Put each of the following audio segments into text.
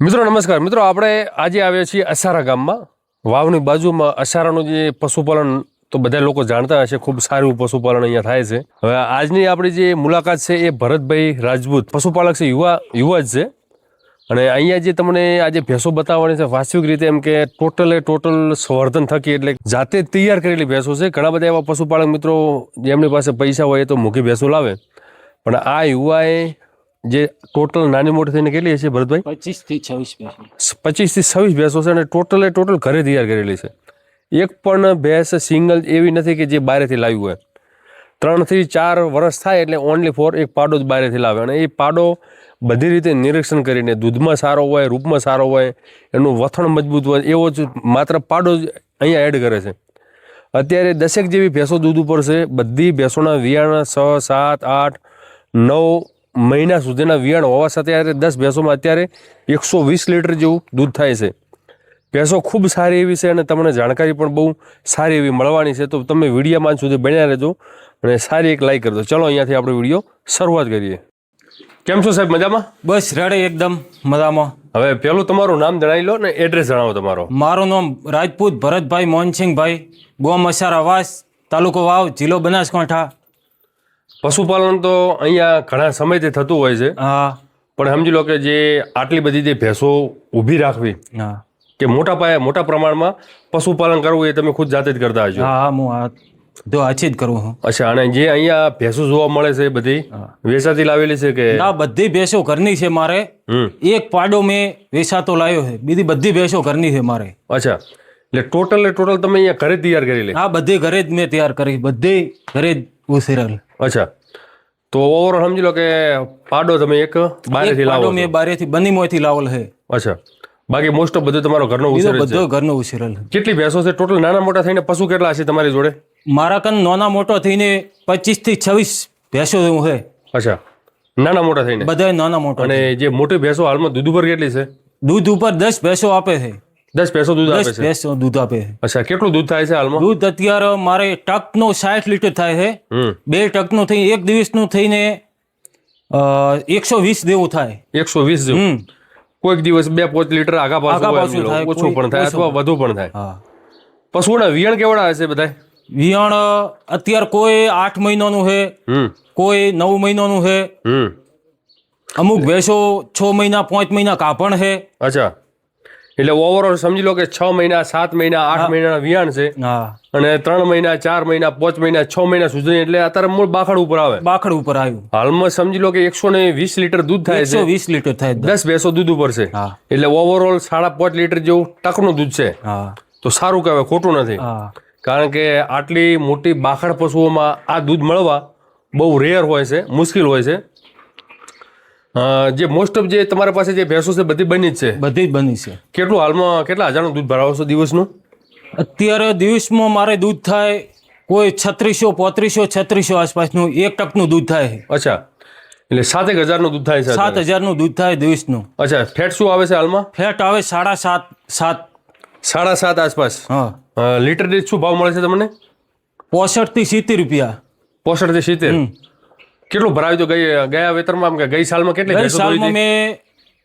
મિત્રો નમસ્કાર મિત્રો, આપણે આજે આવ્યા છીએ અસારા ગામમાં. વાવની બાજુમાં અસારાનું જે પશુપાલન તો બધા લોકો જાણતા હશે, ખૂબ સારું પશુપાલન અહીંયા થાય છે. હવે આજની આપણી જે મુલાકાત છે એ ભરતભાઈ રાજપૂત પશુપાલક છે, યુવા જ છે. અને અહીંયા જે તમને આજે ભેંસો બતાવવાની છે વાસ્તવિક રીતે એમ કે ટોટલ સંવર્ધન થકી એટલે જાતે તૈયાર કરેલી ભેંસો છે. ઘણા બધા એવા પશુપાલક મિત્રો જેમની પાસે પૈસા હોય તો મોંઘી ભેંસો લાવે, પણ આ યુવાએ જે ટોટલ નાની મોટી થઈને કેટલી છે ભરતભાઈ? 25 થી 26 ભેંસો. 25 થી 26 ભેંસો છે અને ટોટલ ઘરે તૈયાર કરેલી છે. એક પણ ભેંસ સિંગલ એવી નથી કે જે બહારેથી લાવી હોય. 3 થી 4 વર્ષ થાય એટલે ઓનલી ફોર એક પાડો જ બહારેથી લાવે, અને એ પાડો બધી રીતે નિરીક્ષણ કરીને દૂધમાં સારો હોય, રૂપમાં સારો હોય, એનું વથણ મજબૂત હોય, એવો જ માત્ર પાડો જ અહીંયા એડ કરે છે. અત્યારે 10 જેવી ભેંસો દૂધ ઉપર છે. બધી ભેંસોના વિયાણા 6, 7, 8, 9 મહિના સુધીના વિયાણ હોવા સાથે 10 ભેંસોમાં અત્યારે 120 લીટર જેવું દૂધ થાય છે. ભેંસો ખૂબ સારી એવી છે અને તમને જાણકારી પણ બહુ સારી એવી મળવાની છે. તો તમે વિડીયોમાં સુધી બન્યા રહેજો અને સારી એક લાઈક કરજો. ચલો અહીંયાથી આપણે વિડીયો શરૂઆત કરીએ. કેમ છો સાહેબ, મજામાં? બસ રેડી, એકદમ મજામાં. હવે પહેલું તમારું નામ જણાવી લો ને એડ્રેસ જણાવો તમારો. મારું નામ રાજપૂત ભરતભાઈ મોહનસિંહભાઈ, ગામ અસારાવાસ, તાલુકો વાવ, જિલ્લો બનાસકાંઠા. પશુપાલન તો અહીંયા ઘણા સમયથી થતું હોય છે, હા પણ સમજી લો કે જે આટલી બધી જે ભેંસો ઊભી રાખવી હા કે મોટા પાયે મોટા પ્રમાણમાં પશુપાલન કરવું એ તમે ખુદ જાતે જ કરતા હશો. હા હું આ જો આછી જ કરું છું. અચ્છા, અને જે અહીંયા ભેંસો જોવા મળે છે એ બધી વેચાતી લાવેલી છે કે? આ બધી ભેંસો ઘરની છે મારે. એક પાડો મેં વેચાતો લાવ્યો છે, બીજી બધી ભેંસો ઘરની છે મારે. અચ્છા, એટલે ટોટલ તમે અહીંયા ઘરે જ તૈયાર કરેલી? હા, બધી ઘરે જ મેં તૈયાર કરી, બધી ઘરે જ ઉછેરેલ. અચ્છા, તો ઓવરઓલ સમજી લો કે પાડો તમે એક બહારેથી લાવો છો? મેં બારેથી બનીમાંથી લાવેલ છે. અચ્છા, બાકી મોસ્ટ ઓફ બધું તમારો ઘરનો ઉછેર જ છે? બધો ઘરનો ઉછેરેલ. કેટલી ભેંસો છે ટોટલ? નાના મોટા થઈને પશુ કેટલા હશે તમારી જોડે? મારા કન નાના મોટો થઈને 25 થી 26 ભેંસો છે. અચ્છા, નાના મોટા થઈને બધા નાના મોટો. અને જે મોટી ભેંસો હાલમાં દૂધ ઉપર કેટલી છે? દૂધ ઉપર 10 ભેંસો આપે છે. 10 ભેંસો દૂધ આપે 10 છે? ભેંસો દૂધ આપે છે. અચ્છા, કેટલું દૂધ થાય છે હાલમાં? દૂધ અત્યારે મારે ટકનો 60 લીટર થાય છે. 2 ટકનું થઈ એક દિવસનું થઈને 120 જેવું થાય. 120 જેવું? કોઈક દિવસ 2-5 લીટર આગા પાછું થાય, ઓછું પણ થાય અથવા વધુ પણ થાય. હા. પશુઓના વિયાણ કેવડા હશે બધા? વિયાણ અત્યારે કોઈ 8 મહિનાનું છે, કોઈ 9 મહિનાનું છે, અમુક ભેંસો 6 મહિના 5 મહિના કાપણ છે. અચ્છા, એટલે ઓવરઓલ સમજી લો કે 6 મહિના 7 મહિના 8 મહિનાના વિયાણ છે, હા, અને 3 મહિના 4 મહિના 5 મહિના 6 મહિના સુધી એટલે અત્યારે મૂળ બાખડ ઉપર આવે. બાખડ ઉપર આવ્યું. હાલમાં સમજી લો કે 120 લીટર દૂધ થાય છે. 120 લીટર થાય. 10 ભેંસો દૂધ ઉપર છે, હા. એટલે ઓવરઓલ 5.5 લીટર જેવું ટકનું દૂધ છે. હા તો સારું કહેવાય, ખોટું નથી. હા. કારણ કે આટલી મોટી બાખડ પશુઓમાં આ દૂધ મળવા બહુ રેર હોય છે, મુશ્કેલ હોય છે. જે મોસ્ટ ઓફ જે તમારા પાસે જે ભેંસો છે બધી બની જ છે? બધી જ બની છે. કેટલું હાલમાં કેટલા હજારનું દૂધ ભરાવો છો દિવસનું? અત્યારે દિવસમાં મારે દૂધ થાય કોઈ 3600, 3600 આસપાસનું 1 ટકનું દૂધ થાય છે. અચ્છા, એટલે 7,000 દૂધ થાય છે? 7,000 દૂધ થાય દિવસનું. અચ્છા, ફેટ શું આવે છે હાલમાં? ફેટ આવે 7.5. 7.5 આસપાસ. હા. લીટર દીઠ શું ભાવ મળે છે તમને? 65 થી 70 રૂપિયા. 65 થી 70? કેટલું ભરાયું તો ગયા વેતરમાં આમ કે ગઈ સાલમાં કેટલી ગઈ ભેંસો દોઈ સાલમાં હતી? મેં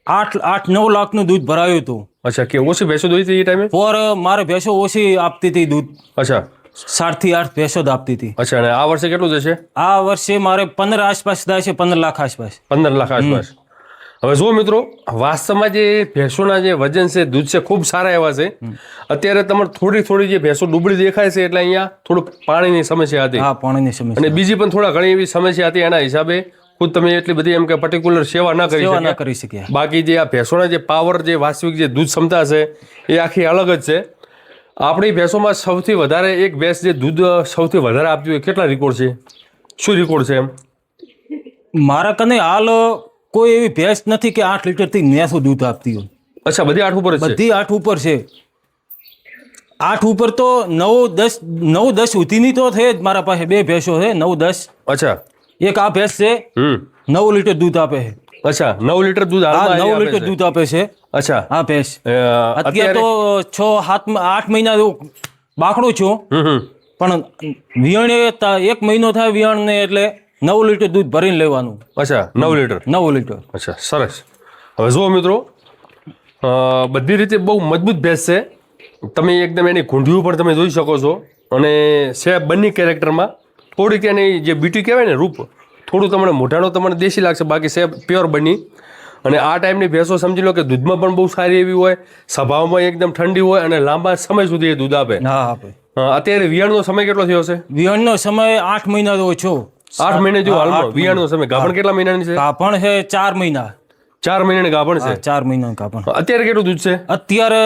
8-9 લાખનું દૂધ ભરાયું હતું. અચ્છા, કે ઓછી ભેંસો દોઈ હતી એ ટાઈમે? મારે ભેંસો ઓછી આપતી હતી દૂધ. અચ્છા, 7 થી 8 ભેંસો જ આપતી હતી. અચ્છા, અને આ વર્ષે કેટલું જશે? આ વર્ષે મારે 15 આસપાસ થાય છે, 15 લાખ આસપાસ. 15 લાખ આસપાસ. હવે જુઓ મિત્રો, વાસ્તવમાં જે ભેંસોના જે વજન છે, દૂધ છે, ખૂબ સારા એવા છે. અત્યારે તમારે થોડી જે ભેંસો ડૂબળી દેખાય છે એટલે અહીંયા થોડુંક પાણીની સમસ્યા હતી. હા, પાણીની સમસ્યા. અને બીજી પણ થોડા ઘણી એવી સમસ્યા હતી, એના હિસાબે ખુદ તમે એટલી બધી એમ કે પર્ટિક્યુલર સેવા ના કરી શક્યા. બાકી જે આ ભેંસોના જે પાવર, જે વાસ્તવિક જે દૂધ ક્ષમતા છે એ આખી અલગ જ છે. આપણી ભેંસોમાં સૌથી વધારે એક ભેંસ જે દૂધ સૌથી વધારે આપતી હોય, કેટલા રેકોર્ડ છે? શું રેકોર્ડ છે એમ? મારા કને હાલ કોઈ એવી ભેંસ નથી કે 8 લીટરથી નેસું દૂધ આપતી હોય. અચ્છા, બધી 8 ઉપર જ છે? બધી 8 ઉપર છે. 8 ઉપર તો 9-10 સુધીની તો છે જ. મારા પાસે 2 ભેંસો છે, 9-10. અચ્છા, એક આ ભેંસ છે, 9 લીટર દૂધ આપે છે. અચ્છા, 9 લીટર દૂધ હાલમાં 9 લીટર દૂધ આપે છે. અચ્છા, હા ભેંસ. અત્યારે તો 6-8 મહિના બાકડું છું, પણ વિયાણે 1 મહિનો થાય વિયાણને એટલે 9 લીટર દૂધ ભરીને લેવાનું. અચ્છા, 9 લીટર? 9 લીટર. અચ્છા, સરસ. હવે જુઓ મિત્રો, બધી રીતે બહુ મજબૂત ભેંસ છે. તમે એકદમ એની ઘૂંઢિયું પણ તમે જોઈ શકો છો. અને છે બંને કેરેક્ટરમાં થોડીક એની જે બીટી કહેવાય ને રૂપ, થોડું તમને મોઢાનો તમને દેશી લાગશે, બાકી છે પ્યોર બની. અને આ ટાઈપની ભેંસો સમજી લો કે દૂધમાં પણ બહુ સારી એવી હોય, સ્વભાવમાં એકદમ ઠંડી હોય અને લાંબા સમય સુધી એ દૂધ આપે. હા આપે. અત્યારે વિયાણનો સમય કેટલો થયો છે? વિયાણનો સમય 8 મહિના ઓછો. 8 મહિને જો હાલમાં વિયાણનો સમય. ગાભણ કેટલા મહિનાની છે? ગાભણ છે 4 મહિના. 4 મહિનાની ગાભણ છે. 4 મહિનાની ગાભણ. અત્યારે કેટલું દૂધ છે? અત્યારે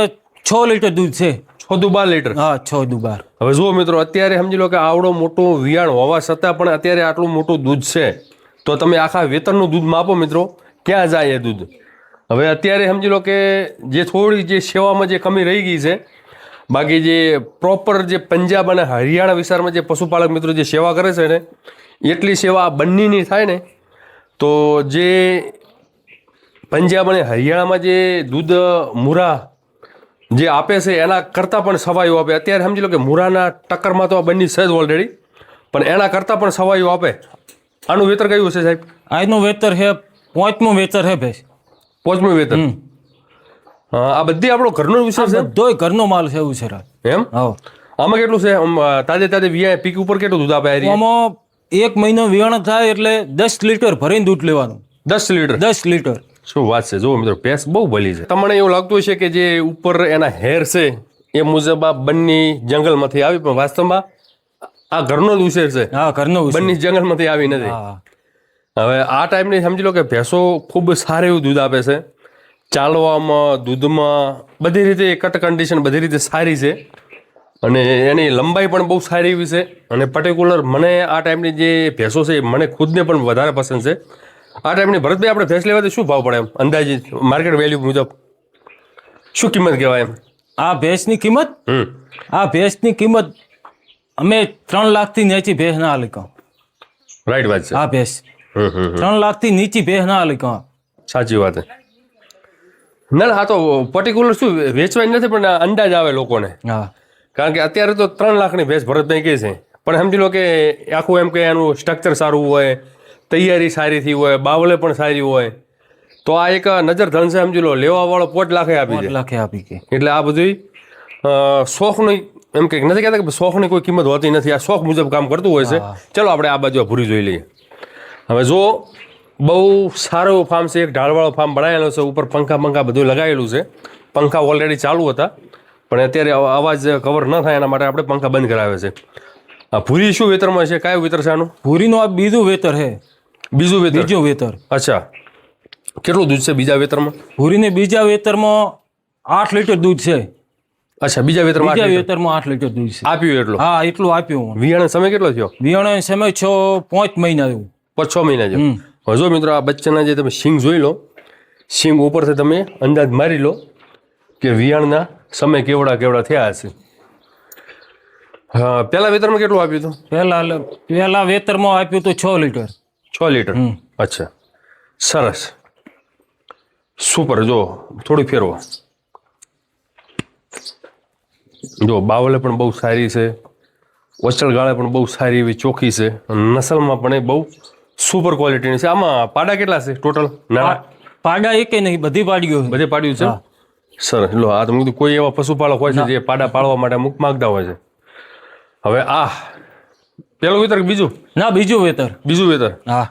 6 લીટર દૂધ છે. 6 દુ 12 લીટર. હા 6 દુ 12. હવે જુઓ મિત્રો, અત્યારે સમજી લો કે આવડો મોટો વિયાણ હોવા છતાં પણ અત્યારે આટલું મોટું દૂધ છે, તો તમે આખા વેતરનું દૂધ માપો મિત્રો, ક્યાં જાય એ દૂધ? હવે અત્યારે સમજી લો કે જે થોડી જે સેવામાં જે કમી રહી ગઈ છે, બાકી જે પ્રોપર જે પંજાબ અને હરિયાણા વિસ્તારમાં જે પશુપાલક મિત્રો જે સેવા કરે છે ને, એટલી સેવા આ બંનેની થાય ને, તો જે પંજાબ અને હરિયાણામાં જે દૂધ મુરા જે આપે છે એના કરતાં પણ સવાયું આપે. અત્યારે સમજી લો કે મુરાના ટક્કરમાં તો આ બંને છે જ ઓલરેડી, પણ એના કરતાં પણ સવાયું આપે. આનું વેતર કયું છે સાહેબ? આનું વેતર છે 5મું વેતર છે ભેંસ. 5મું વેતર. આ બધી આપણો ઘરનો વિષય છે? બધોય ઘરનો માલ છે એવું છે. એમ? હા. આમાં કેટલું છે? તાજે તાજે વિયા પીક ઉપર કેટલું દૂધ આપે? આમાં 1 મહિનો વિયાણ થાય એટલે 10 લીટર ભરીને દૂધ લેવાનું. 10 લીટર? 10 લીટર. શું વાત છે! જુઓ મિત્રો, ભેંસ બહુ ભલી છે. તમને એવું લાગતું હશે કે જે ઉપર એના હેર છે એ મુજબ આ બંને જંગલમાંથી આવી, પણ વાસ્તવમાં આ ઘરનો જ ઉછેર છે. હા ઘરનો ઉછેર. બંને જંગલમાંથી આવી નથી. હા. હવે આ ટાઈપની સમજી લો કે ભેંસો ખૂબ સારું એવું દૂધ આપે છે. ચાલવામાં, દૂધમાં, બધી રીતે કટ કન્ડિશન બધી રીતે સારી છે. અને એની લંબાઈ પણ બહુ સારી એવી છે. અને પર્ટિક્યુલર મને આ ટાઈપની જે ભેંસો છે મને ખુદને પણ વધારે પસંદ છે. આ ટાઈપની ભરતભાઈ આપણે ભેંસ લેવાથી શું ભાવ પડે એમ અંદાજે માર્કેટ વેલ્યુ મુજબ શું કિંમત કહેવાય એમ? આ ભેંસની કિંમત? આ ભેંસની કિંમત અમે 3 લાખથી નીચી ભેંસ ના લીધો. રાઈટ વાત છે. આ ભેંસ 3 લાખથી નીચી ભેંસ ના લીધો. સાચી વાત છે. ના ના, આ તો પર્ટિક્યુલર શું વેચવાની નથી, પણ અંદાજ આવે લોકોને. હા. કારણ કે અત્યારે તો 3 લાખની ભેંસ ભરતભાઈ કહે છે, પણ સમજી લો કે આખું એમ કે એનું સ્ટ્રક્ચર સારું હોય, તૈયારી સારીથી હોય, બાવલે પણ સારી હોય, તો આ એક નજર ધન છે. સમજી લો લેવા વાળો 5 લાખે આપી દે. 5 લાખે આપી કે. એટલે આ બધું શોખની એમ કે નથી કહેતા કે શોખની કોઈ કિંમત હોતી નથી. આ શોખ મુજબ કામ કરતું હોય છે. ચલો આપણે આ બાજુ ભૂરી જોઈ લઈએ. હવે જો બહુ સારું એવું ફાર્મ છે, એક ઢાળવાળો ફાર્મ બનાવેલો છે, ઉપર પંખા બધું લગાવેલું છે. પંખા ઓલરેડી ચાલુ હતા, પણ અત્યારે અવાજ કવર ન થાય એના માટે આપણે પંખા બંધ કરાવે છે. આ ભૂરી શું વેતરમાં છે? કયું વેતર છે આનું? ભૂરીનું આ બીજું વેતર છે. બીજું વેતર? બીજું વેતર. અચ્છા, કેટલું દૂધ છે બીજા વેતરમાં? ભૂરીને બીજા વેતરમાં 8 લીટર દૂધ છે. અચ્છા, બીજા વેતરમાં? બીજા વેતરમાં 8 લીટર દૂધ છે. આપ્યું એટલું? હા એટલું આપ્યું. વિયાણ સમય કેટલો થયો? વિયાણ સમય 5 મહિના એવું. 6 મહિના જેવું. હવે જો મિત્રો, આ બચ્ચાના જે તમે સિંગ જોઈ લો, સિંગ ઉપરથી તમે અંદાજ મારી લો કે વિયાણના સમય કેવડા થયા હશે. હા, પહેલા વેતરમાં કેટલું આપ્યું હતું? પહેલા વેતરમાં આપ્યું હતું 6 લીટર. 6 લીટર? અચ્છા, સરસ, સુપર. જો થોડી ફેરવો. જો બાવલે પણ બહુ સારી છે, વચળગાળે પણ બહુ સારી એવી ચોખ્ખી છે, નસલમાં પણ એ બહુ સુપર ક્વોલિટીની છે. આમાં પાડા કેટલા છે ટોટલ? નાના પાડા એકે નહીં, બધી પાડીઓ. બધે પાડ્યું છે? સરસ. લો, આ તો કોઈ એવા પશુપાલક હોય છે જે પાડા પાળવા માટે મુખ માંગતા હોય છે. હવે આ પેલું વેતર કે બીજું? ના, બીજું વેતર. બીજું વેતર? હા.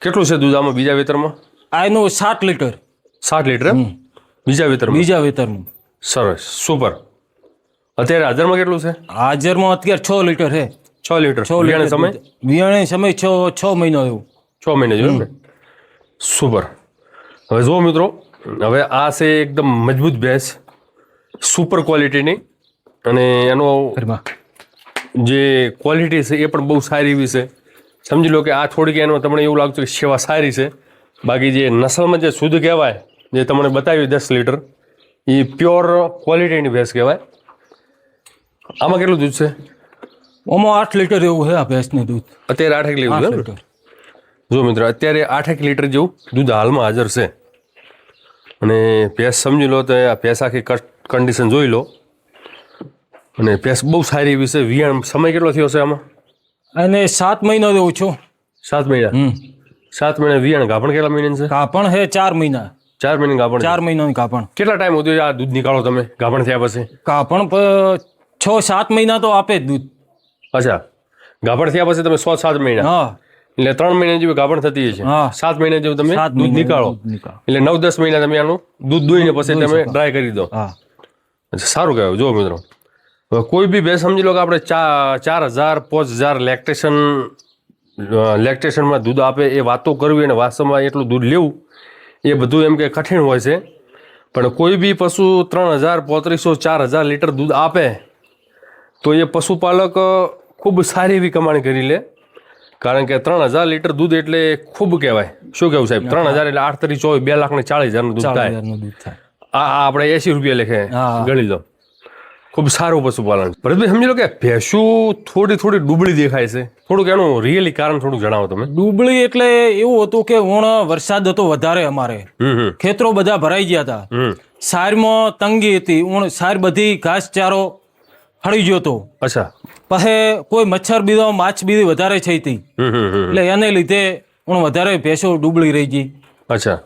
કેટલું છે દૂધ આમાં બીજા વેતરમાં? આનું 7 લીટર. 7 લીટર એમ? બીજા વેતરમાં? બીજા વેતરનું. સરસ, સુપર. અત્યારે હાજરમાં કેટલું છે? હાજરમાં અત્યારે 6 લીટર છે. 6 લીટર. વિયાણ સમય? વિયાણ સમય 6 મહિનો એવું. 6 મહિને જોયું ને? સુપર. હવે જુઓ મિત્રો, હવે આ છે એકદમ મજબૂત ભેંસ, સુપર ક્વોલિટીની, અને એનો જે ક્વોલિટી છે એ પણ બહુ સારી એવી છે. સમજી લો કે આ થોડીક એનો તમને એવું લાગતું કે સેવા સારી છે, બાકી જે નસલમાં જે શુદ્ધ કહેવાય, જે તમને બતાવ્યું 10 લીટર, એ પ્યોર ક્વોલિટીની ભેંસ કહેવાય. આમાં કેટલું દૂધ છે? આમાં 8 લીટર એવું છે આ ભેંસનું દૂધ. અત્યારે 8 લીટર? જો મિત્રો, અત્યારે 8 લીટર જેવું દૂધ હાલમાં હાજર છે. અને ભેંસ સમજી લો તો આ ભેંસ આખી કન્ડિશન જોઈ લો, અને ભેંસ બહુ સારી એવી છે. વિયાણ સમય કેટલો થયો છે આમાં? અને 7 મહિનો જેવું છું. 7 મહિના? 7 મહિના વિયાણ. ગાભણ કેટલા મહિનાની છે? ગાભણ છે 4 મહિના. 4 મહિને ગાભણ છે. 4 મહિનાની કાપણ. કેટલા ટાઈમ સુધી આ દૂધ નીકાળો તમે ગાભણ થયા પછી? કાપણ 6-7 મહિના તો આપે જ દૂધ. અચ્છા, ગાભણ થયા પછી તમે 6-7 મહિના, હા એટલે 3 મહિના જેવી ગાભણ થતી હશે. હા. 7 મહિના જેવું તમે 7 દૂધ નીકાળો, નીકાળો. એટલે 9-10 મહિના તમે આનું દૂધ દોઈને પછી તમે ડ્રાય કરી દો. હા અચ્છા, સારું કહેવાય. જો મિત્રો, હવે કોઈ બી ભેંસ સમજી લો કે આપણે 4,000-5,000 લેક્ટેશનમાં દૂધ આપે એ વાતો કરવી અને વાસ્તવમાં એટલું દૂધ લેવું એ બધું એમ કે કઠિન હોય છે. પણ કોઈ બી પશુ 3,000-3,500-4,000 લીટર દૂધ આપે તો એ પશુપાલક ખૂબ સારી એવી કમાણી કરી લે. કારણ કે 3,000 લીટર દૂધ એટલે ખૂબ કહેવાય. શું કહેવું સાહેબ? 3,000 એટલે 8 તરી 24, 2,40,000 દૂધ થાય. 4,000 નું દૂધ થાય. આ આપણે 80 રૂપિયા લેખે હા. ગણી લો. ખૂબ સારું પશુપાલન. ભરતભાઈ સમજી લો કે ભેંસું થોડી ડૂબળી દેખાય છે, થોડુંક એનું રિયલી કારણ થોડુંક જણાવો તમે. ડૂબળી એટલે એવું હતું કે વરસાદ હતો વધારે, અમારે ખેતરો બધા ભરાઈ ગયા હતા. સારમાં તંગી હતી, સાર બધી ઘાસચારો હળી ગયો હતો. અચ્છા. પછી કોઈ મચ્છર બીજો માછ બીજી વધારે થઈ હતી, એટલે એને લીધે વધારે ભેંસો ડૂબળી રહી ગઈ. અચ્છા,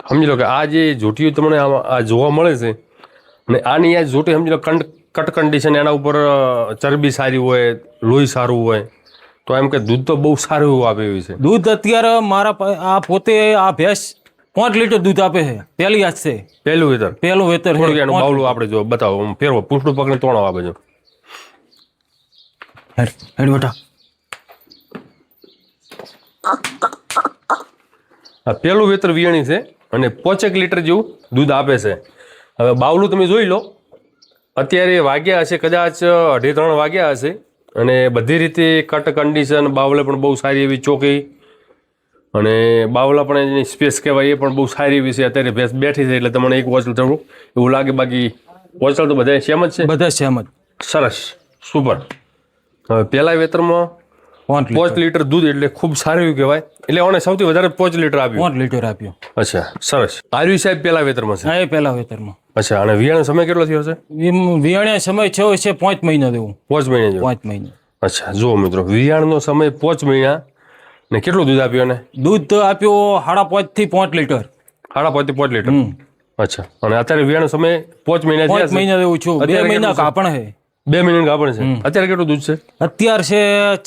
સમજી લો કે આ જે જોટીઓ તમને આ જોવા મળે છે અને આની આ જોટી સમજી લો કટ કન્ડિશન, એના ઉપર ચરબી સારી હોય, લોહી સારું હોય, તો એમ કે દૂધ તો બહુ સારું એવું આપે એવી છે. દૂધ અત્યારે મારા આ પોતે આ ભેંસ 5 લીટર દૂધ આપે છે. પહેલી આજ છે, પહેલું વેતર. પહેલું વેતર. થોડુંક એનું બાવલું આપણે જો બતાવો, ફેરવો, પૂંછડું પકડીને તોણો આપે છે. હેડ બેટા. આ પહેલું વેતર વિયાણી છે અને 5 લીટર જેવું દૂધ આપે છે. હવે બાવલું તમે જોઈ લો, અત્યારે વાગ્યા હશે કદાચ 2:30 વાગ્યા હશે અને બધી રીતે કટ કન્ડિશન, બાવલે પણ બહુ સારી એવી ચોકી અને બાવલા પણ એની સ્પેસ કહેવાય એ પણ બહુ સારી એવી છે. અત્યારે ભેંસ બેઠી છે એટલે તમને એક વોચલ થોડું એવું લાગે, બાકી વોચલ તો બધા સેમ જ છે. બધા સેમ જ. સરસ, સુપર. હવે પહેલા વેતરમાં 5 લીટર દૂધ એટલે ખૂબ સારું એવું કહેવાય. એટલે ઓને સૌથી વધારે 5 લીટર આપ્યું. 5 લીટર આપ્યો. અચ્છા, સરસ. આર્યુ સાહેબ પહેલા વેતરમાં છે? હા, એ પહેલા વેતરમાં. અચ્છા, અને વિયાણો સમય કેટલો થયો છે? વિયાણ્યા સમય થયો છે 5 મહિના જેવું. 5 મહિના જેવો. 5 મહિના. અચ્છા, જુઓ મિત્રો, વિયાણનો સમય 5 મહિના ને કેટલું દૂધ આપ્યું? અને દૂધ આપ્યો 5.5 થી 5 લીટર. 5.5 થી 5 લીટર. અચ્છા, અને અત્યારે વિયાણો સમય 5 મહિના 5 મહિના જેવું છું. 2 મહિના કાપણ છે. 2 મહિના કાપણ છે. અત્યારે કેટલું દૂધ છે? અત્યારે છે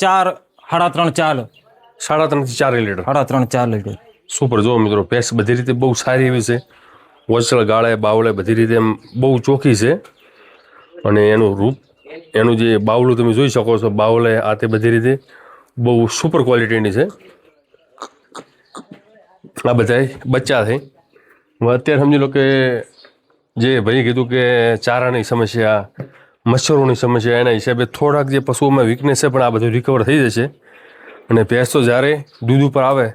4, 3.5, 4. 3.5 થી 4 લીટર. 3.5-4 લીટર. સુપર. જુઓ મિત્રો, ભેંસ બધી રીતે બહુ સારી એવી છે. વચળ, ગાળે, બાવળે બધી રીતે એમ બહુ ચોખ્ખી છે અને એનું રૂપ, એનું જે બાવલું તમે જોઈ શકો છો, બાવલે આ તે બધી રીતે બહુ સુપર ક્વોલિટીની છે. આ બધા બચ્ચા છે. અત્યારે સમજી લો કે જે ભાઈ કીધું કે ચારાની સમસ્યા, મચ્છરોની સમસ્યા, એના હિસાબે થોડાક જે પશુઓમાં વીકનેસ છે પણ આ બધું રિકવર થઈ જશે અને ભેંસ તો જ્યારે દૂધ ઉપર આવે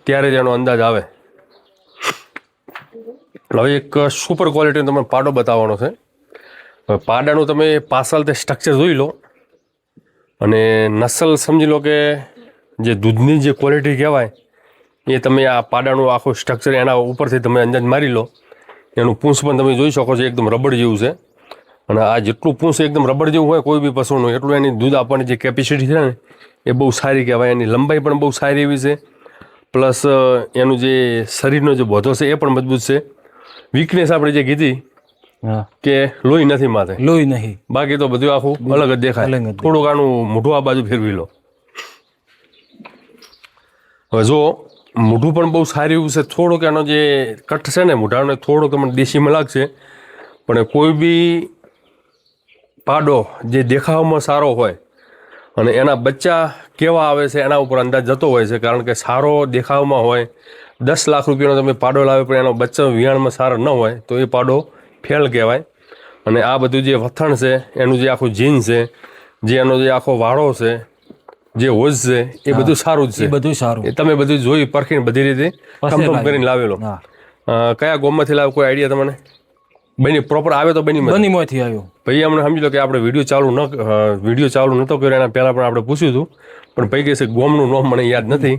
ત્યારે જ એનો અંદાજ આવે. હવે એક સુપર ક્વોલિટીનો તમને પાડો બતાવવાનો છે. હવે પાડાનું તમે પાછળ તે સ્ટ્રક્ચર જોઈ લો અને નસલ સમજી લો કે જે દૂધની જે ક્વોલિટી કહેવાય એ તમે આ પાડાનું આખું સ્ટ્રક્ચર એના ઉપરથી તમે અંદાજ મારી લો. એનું પૂંછ પણ તમે જોઈ શકો છો, એકદમ રબડ જેવું છે અને આ જેટલું પૂંછ એકદમ રબડ જેવું હોય કોઈ બી પશુનું, એટલું એની દૂધ આપવાની જે કેપેસિટી છે ને એ બહુ સારી કહેવાય. એની લંબાઈ પણ બહુ સારી એવી છે, પ્લસ એનું જે શરીરનો જે બોધો છે એ પણ મજબૂત છે. વીકનેસ આપણે જે કીધી કે લોહી નથી માથે, લોહી નહીં, બાકી તો બધું આખું અલગ જ દેખાય. થોડુંક આનું મોઢું આ બાજુ ફેરવી લો. હવે જો મોઢું પણ બહુ સારું એવું છે. થોડુંક એનો જે કટ છે ને મોઢાનો થોડોક તમને દેશીમાં લાગશે, પણ કોઈ બી પાડો જે દેખાવમાં સારો હોય અને એના બચ્ચા કેવા આવે છે એના ઉપર અંદાજ જતો હોય છે. કારણ કે સારો દેખાવમાં હોય, 10 લાખ રૂપિયાનો તમે પાડો લાવે પણ એનો બચ્ચો વિયાણમાં સારો ન હોય તો એ પાડો ફેલ કહેવાય. અને આ બધું જે વથણ છે, એનું જે આખું જીન છે, જે એનો જે આખો વાળો છે, જે હોજ છે, એ બધું સારું જ છે. બધું સારું. એ તમે બધું જોઈ પરખીને બધી રીતે કન્ફર્મ કરીને લાવેલો. કયા ગામમાંથી લાવ્યો, કોઈ આઈડિયા તમને? બની પ્રોપર આવે તો બનીમાંથી આવ્યો. ભાઈ અમને સમજી લો કે આપણે વિડીયો ચાલુ નહોતો કર્યો, એના પહેલાં પણ આપણે પૂછ્યું હતું, પણ ભાઈ કહે છે ગોમનું નામ મને યાદ નથી.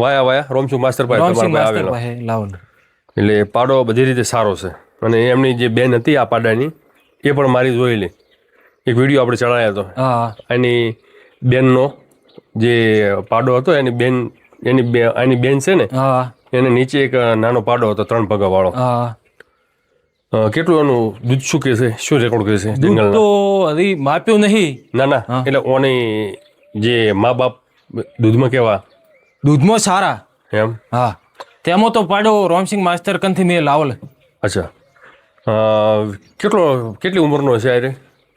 વાયા રોમસુ માસ્ટર પાસે આવેલો. એટલે પાડો બધી રીતે સારો છે. અને એમની જે બેન હતી આ પાડાની એ પણ મારી જોયેલી, એક વિડીયો આપણે ચડાવ્યો હતો. એની બેનનો જે પાડો હતો, એની બેન છે ને એને નીચે એક નાનો પાડો હતો 3 પગા વાળો. હા કેટલું એનું દૂધ શું કહે છે, શું રેકોર્ડ કહે છે દૂધ જંગલના? તો હજી માપ્યું નહીં. ના એટલે ઓની જે મા બાપ દૂધમાં કેવા દૂધમાં સારા. એમ? હા તેમાં તો પાડો રોમસિંગ માસ્ટર કંથી મેં લાવેલ. અચ્છા. કેટલી ઉંમરનો છે આ રે?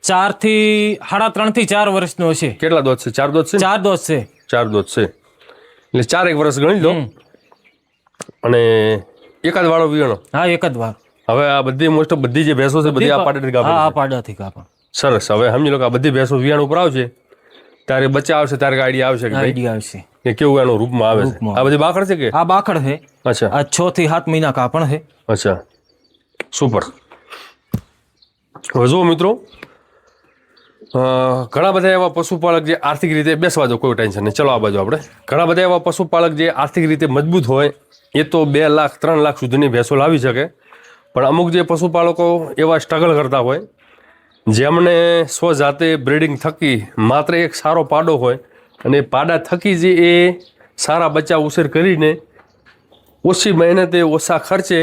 4 થી 3.5 થી 4 વર્ષનો હશે. કેટલા દોત છે? 4 દોત છે? 4 દોષ છે. 4 દોત છે એટલે 4 વર્ષ ગણી લો. અને એકાદ વાળો વિયાણો? હા એક જ વાર. હવે આ બધી મોસ્ટ બધી જે ભેંસો છે બધી આ પાડેથી હા ગાભણ આ છે. પાડાથી કાપણ. સરસ. હવે સમજી લો કે આ બધી ભેંસો વિયાણ ઉપર આવશે ત્યારે બચ્ચા આવશે ત્યારે આઈડિયા આવશે કે ભાઈ આઈડિયા આવશે. કે કેવું એનું રૂપમાં આવે છે. રૂપમાં. આ બધી બાખડ છે કે? આ બાખડ છે. અચ્છા આ 6 થી 7 મહિના કાપણ છે. અચ્છા સુપર. હવે જુઓ મિત્રો, ઘણા બધા એવા પશુપાલક જે આર્થિક રીતે બેસવા દો, કોઈ ટેન્શન નહીં, ચલો આ બાજુ આપણે. ઘણા બધા એવા પશુપાલક જે આર્થિક રીતે મજબૂત હોય એ તો 2 લાખ 3 લાખ સુધીની ભેંસો લાવી શકે, પણ અમુક જે પશુપાલકો એવા સ્ટ્રગલ કરતા હોય જેમને સ્વજાતે બ્રીડિંગ થકી માત્ર એક સારો પાડો હોય અને પાડા થકી જે એ સારા બચ્ચા ઉછેર કરીને ઓછી મહેનતે ઓછા ખર્ચે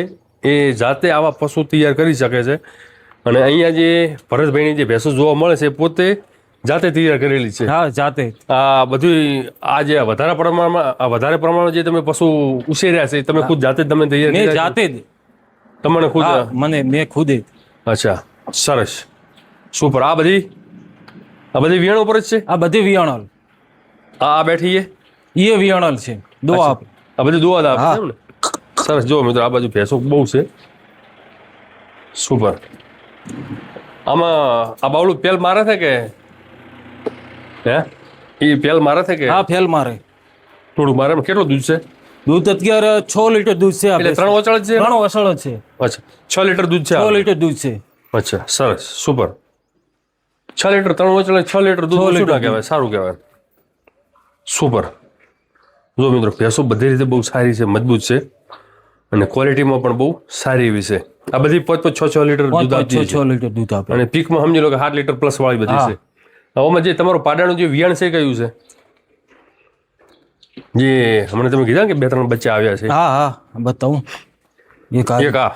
એ જાતે આવા પશુ તૈયાર કરી શકે છે. અને અહીંયા જે ભરતભાઈની જે ભેંસો જોવા મળે છે પોતે જાતે તૈયાર કરેલી છે. હા જાતે. આ બધી આ જે વધારે પ્રમાણમાં જે તમે પશુ ઉછેર્યા છે તમે ખુદ જાતે જ તમે તૈયાર મેં કર્યા છે? જાતે જ. તમને ખુદ? હા મેં ખુદ જ. અચ્છા સરસ સુપર. આ બધી વિયાણો પર જ છે? આ બધી વિયાણલ. આ બેઠી છે એ વિયાણલ છે. દો આપ. આ બધી દુઆ આપે હા. છે એમ ને? સરસ. જો મિત્રો આ બાજુ ભેંસો બહુ છે. સુપર. આમાં આ બાવળું પેલ મારે છે કે હે એ પેલ મારે છે કે? હા ફેલ મારે. થોડું મારે એમ. કેટલું દૂધ છે? દૂધ અત્યારે 6 લીટર દૂધ છે. એટલે 3 ઓચળ જ છે? 3 વસળ જ છે. અચ્છા 6 લીટર દૂધ છે? 6 લીટર દૂધ છે. અચ્છા સરસ સુપર. 6 લીટર 3 ઓચળ 6 લીટર દૂધ શું ના કહેવાય, સારું કહેવાય. સુપર. જો મિત્રો ભેંસો બધી રીતે બહુ સારી છે, મજબૂત છે અને ક્વોલિટીમાં પણ બહુ સારી એવી છે. આ બધી 5-6 લીટર દૂધ આપતી 6 લીટર દૂધ આપે. અને પીકમાં સમજી લો કે 7 લીટર પ્લસ વાળી બધી છે. આમાં જે તમારું પાડાનું જે વિયાણ છે કયું છે? જે હમણાં તમે કીધા કે 2-3 બચ્ચા આવ્યા છે? હા બતાવું. એક આ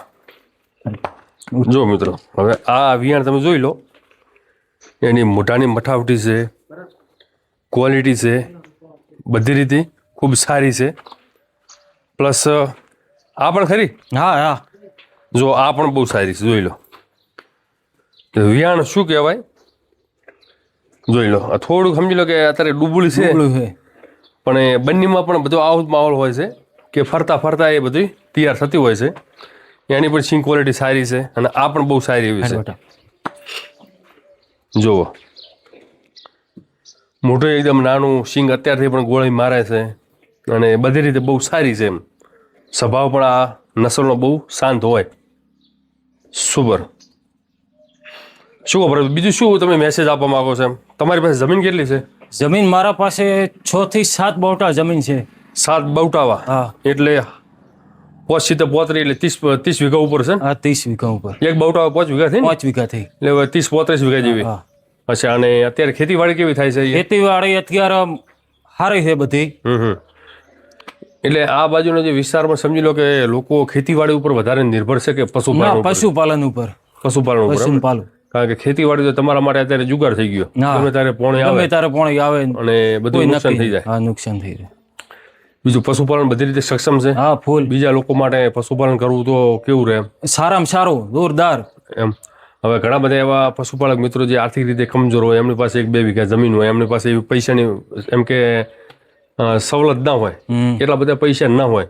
જો મિત્રો હવે આ વિયાણ તમે જોઈ લો, એની મોઢાની મઠાવટી છે, ક્વોલિટી છે, બધી રીતે ખૂબ સારી છે. પ્લસ આ પણ ખરી. હા જો આ પણ બહુ સારી છે, જોઈ લો. વિયાણ શું કહેવાય જોઈ લો. આ થોડુંક સમજી લો કે અત્યારે ડૂબુલી છે પણ એ બંનેમાં પણ બધો આવો જ માહોલ હોય છે કે ફરતા એ બધી તૈયાર થતી હોય છે. એની પણ સિંગ ક્વોલિટી સારી છે અને આ પણ બહુ સારી એવી છે. જુઓ મોટું એકદમ નાનું સિંગ અત્યારથી પણ ગોળી મારે છે અને બધી રીતે બહુ સારી છે. એમ સ્વભાવ પણ આ નસલનો બહુ શાંત હોય. સુપર. શું ખબર બીજું શું તમે મેસેજ આપવા માંગો છો? એમ તમારી પાસે જમીન કેટલી છે? જમીન મારા પાસે 6 થી 7 બોટા જમીન છે. 7 બવટાવા? હા. એટલે 35 એટલે 30 વીઘા ઉપર છે ને? હા 30 વીઘા ઉપર. એક બવટાવા 5 વીઘા થઈ ને? 5 વીઘા થઈ. એટલે 30-35 વીઘા જેવી. હા. અચ્છા. અને અત્યારે ખેતીવાડી કેવી થાય છે? ખેતીવાડી અત્યારે સારી છે બધી. એટલે આ બાજુનો જે વિસ્તારમાં સમજી લો કે લોકો ખેતીવાડી ઉપર વધારે નિર્ભર છે કે પશુપાલન ઉપર? પશુપાલન ઉપર. પશુપાલન ઉપર. પશુપાલન. કારણ કે ખેતીવાડી તો તમારા માટે અત્યારે જુગાર થઈ ગયો. ગમે ત્યારે પોણે આવે. ગમે ત્યારે પોણી આવે અને બધું નુકસાન થઈ જાય. હા નુકસાન થઈ જાય. બીજું પશુપાલન બધી રીતે સક્ષમ છે? હા ફૂલ. બીજા લોકો માટે પશુપાલન કરવું તો કેવું રહે? સારામાં સારું, જોરદાર. એમ હવે ઘણા બધા એવા પશુપાલક મિત્રો જે આર્થિક રીતે કમજોર હોય, એમની પાસે 1-2 વીઘા જમીન હોય, એમની પાસે એવી પૈસાની એમ કે સવલત ના હોય, એટલા બધા પૈસા ના હોય,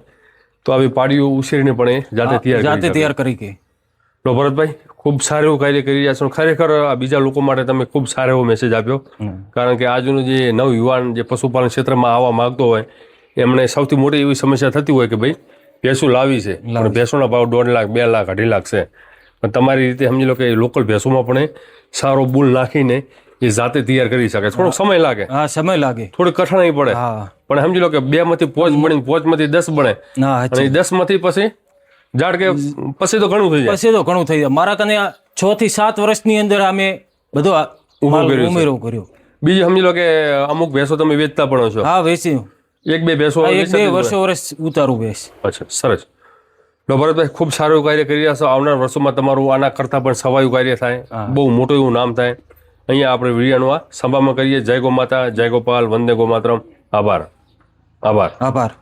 તો આવી પાડીઓ ઉછેરીને પણ એ જાતે તૈયાર કરી કે. તો ભરતભાઈ ખૂબ સારું એવું કાર્ય કરી રહ્યા છો. ખરેખર આ બીજા લોકો માટે તમે ખૂબ સારો એવો મેસેજ આપ્યો. કારણ કે આજનું જે નવયુવાન જે પશુપાલન ક્ષેત્રમાં આવવા માંગતો હોય એમણે સૌથી મોટી એવી સમસ્યા થતી હોય કે ભાઈ ભેંસો લાવી છે પણ ભેંસોના ભાવ 1.5 લાખ 2 લાખ 2.5 લાખ છે. પણ તમારી રીતે સમજી લો કે લોકલ ભેંસોમાં પણ સારો બુલ નાખીને એ જાતે તૈયાર કરી શકે. થોડોક સમય લાગે. હા સમય લાગે. થોડી કઠણાઈ પડે. પણ સમજી લો કે 2 માંથી 5 બને, 5 માંથી 10 બને અને 10 માંથી પછી ઝાડ કે પછી તો ઘણું થઈ જાય. મારા કને 6 થી 7 વર્ષની અંદર અમે બધો ઉમેરો કર્યો. બીજું સમજી લો કે અમુક ભેંસો તમે વેચતા પણ છો? હા વેચી. એક બે ભેંસો આ 1-2 વર્ષ ઉતારું ભેંસ. અચ્છા, સરસ. તો ભરતભાઈ ખૂબ સારું એવું કાર્ય કરી રહ્યા છો. આવનાર વર્ષોમાં તમારું આના કરતાં પણ સવાયું કાર્ય થાય, બહુ મોટું એવું નામ થાય. અહીંયા આપણે વિડીયોનું આ સંભાળમાં કરીએ. જય ગો માતા, જય ગોપાલ, વંદે ગો માતરમ. આભાર. આભાર.